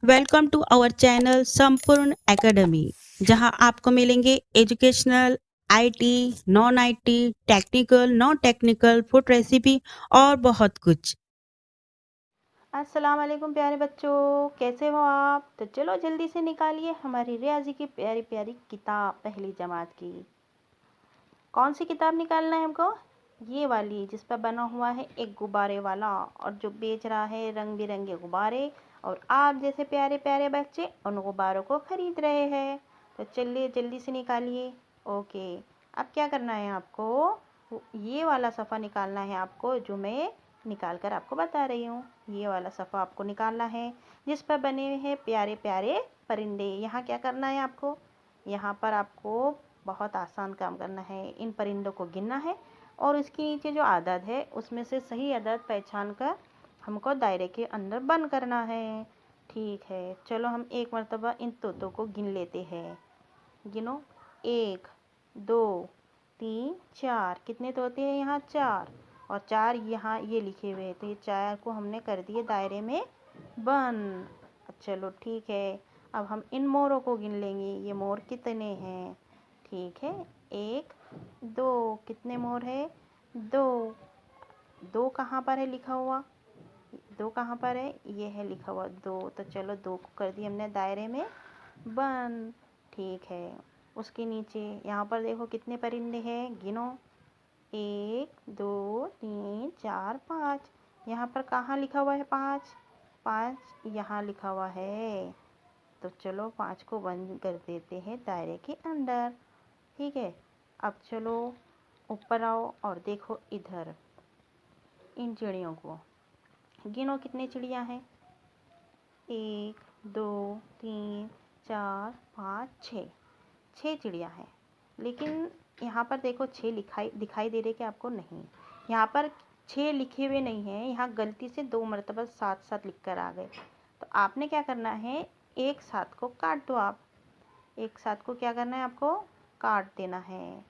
Welcome to our channel संपूर्ण academy, जहां आपको मिलेंगे educational, IT, non IT, technical, non technical, food recipe और बहुत कुछ। अस्सलाम वालेकुम प्यारे बच्चों, कैसे हो आप? तो चलो जल्दी से निकालिए हमारी रियाजी की प्यारी प्यारी किताब पहली जमात की। कौन सी किताब निकालना है हमको? ये वाली जिस पर बना हुआ है एक गुब्बारे वाला, और जो बेच रहा है रंग बिरंगे गुब्बारे, और आप जैसे प्यारे प्यारे बच्चे उन गुब्बारों को खरीद रहे हैं। तो चलिए जल्दी से निकालिए। ओके, अब क्या करना है आपको? ये वाला सफ़ा निकालना है आपको, जो मैं निकाल कर आपको बता रही हूँ। ये वाला सफ़ा आपको निकालना है जिस पर बने हुए हैं प्यारे प्यारे परिंदे। यहाँ क्या करना है आपको? यहाँ पर आपको बहुत आसान काम करना है, इन परिंदों को गिनना है और इसके नीचे जो आदद है उसमें से सही आदद पहचान कर हमको दायरे के अंदर बंद करना है। ठीक है, चलो हम एक मर्तबा इन तोतों को गिन लेते हैं। गिनो, 1 2 3 4। कितने तोते हैं यहाँ? 4। और 4 यहाँ ये लिखे हुए हैं, तो ये 4 को हमने कर दिए दायरे में बंद। चलो ठीक है, अब हम इन मोरों को गिन लेंगे। ये मोर कितने हैं? ठीक है, 1 2। कितने मोर है? 2। 2 कहाँ पर है लिखा हुआ? 2 कहाँ पर है? ये है लिखा हुआ 2। तो चलो 2 को कर दिए हमने दायरे में बंद। ठीक है, उसके नीचे यहाँ पर देखो कितने परिंदे हैं, गिनो। 1 2 3 4 5। यहाँ पर कहाँ लिखा हुआ है 5? 5 यहाँ लिखा हुआ है। तो चलो 5 को बंद कर देते हैं दायरे के अंदर। ठीक है, अब चलो ऊपर आओ और देखो इधर इन चिड़ियों को। गिनो कितनी चिड़िया हैं? 1 2 3 4 5 6। 6 चिड़िया हैं। लेकिन यहाँ पर देखो 6 दिखाई दे रहे कि आपको? नहीं, यहाँ पर 6 लिखे हुए नहीं हैं, यहाँ गलती से 2 मरतबा 7 7 लिख कर आ गए। तो आपने क्या करना है, एक 7 को काट दो। आप एक 7 को क्या करना है आपको? काट देना है।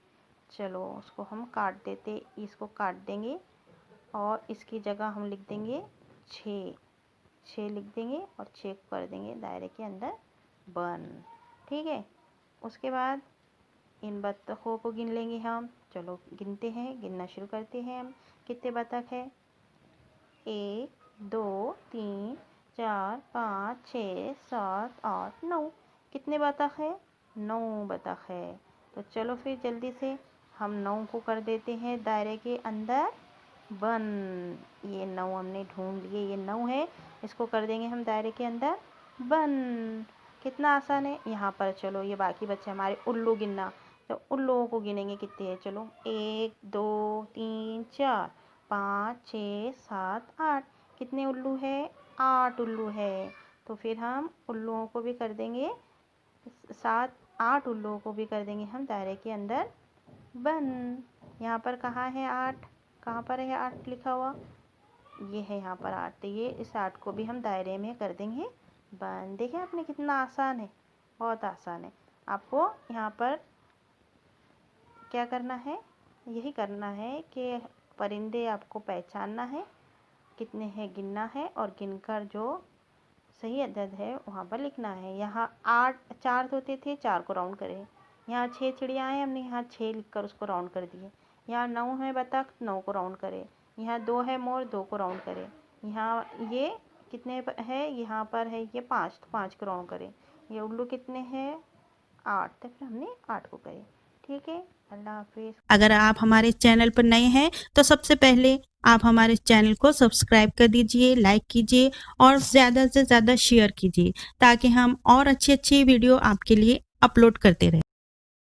चलो उसको हम काट देते, इसको काट देंगे और इसकी जगह हम लिख देंगे 6। 6 लिख देंगे और 6 को कर देंगे दायरे के अंदर बंद। ठीक है, उसके बाद इन बत्तखों को गिन लेंगे हम। चलो गिनते हैं, गिनना शुरू करते हैं हम। कितने बत्तख है? 1 2 3 4 5 6 7 8 9। कितने बत्तख है? 9 बत्तख है। तो चलो फिर जल्दी से हम 9 को कर देते हैं दायरे के अंदर बंद। ये 9 हमने ढूंढ लिए, ये 9 है, इसको कर देंगे हम दायरे के अंदर बंद। कितना आसान है। यहाँ पर चलो ये बाकी बच्चे हमारे उल्लू गिनना, तो उल्लुओं को गिनेंगे कितने हैं। चलो 1 2 3 4 5 6 7 8। कितने उल्लू है? 8 उल्लू है। तो फिर हम उल्लुओं को भी कर देंगे 7 8 उल्लुओं को भी कर देंगे हम दायरे के अंदर बंद। यहाँ पर कहाँ है 8? कहाँ पर है 8 लिखा हुआ? ये है यहाँ पर 8। तो ये इस 8 को भी हम दायरे में कर देंगे बंद। देखें आपने कितना आसान है, बहुत आसान है। आपको यहाँ पर क्या करना है, यही करना है कि परिंदे आपको पहचानना है, कितने हैं गिनना है, और गिनकर जो सही अदद है वहाँ पर लिखना है। यहाँ 8 4 तोते थे, 4 को राउंड करें। यहाँ 6 चिड़िया हैं, हमने यहाँ 6 लिखकर उसको राउंड कर दिए। यहाँ 9 है बतख, 9 को राउंड करें। यहाँ 2 है मोर, 2 को राउंड करें। यहाँ ये कितने है? यहाँ पर है ये 5, तो 5 को राउंड करें। ये उल्लू कितने हैं? 8, तो फिर हमने 8 को करे। ठीक है, अल्लाह हाफिज़। अगर आप हमारे चैनल पर नए हैं तो सबसे पहले आप हमारे चैनल को सब्सक्राइब कर दीजिए, लाइक कीजिए और ज़्यादा से ज़्यादा शेयर कीजिए, ताकि हम और अच्छी अच्छी वीडियो आपके लिए अपलोड करते रहें।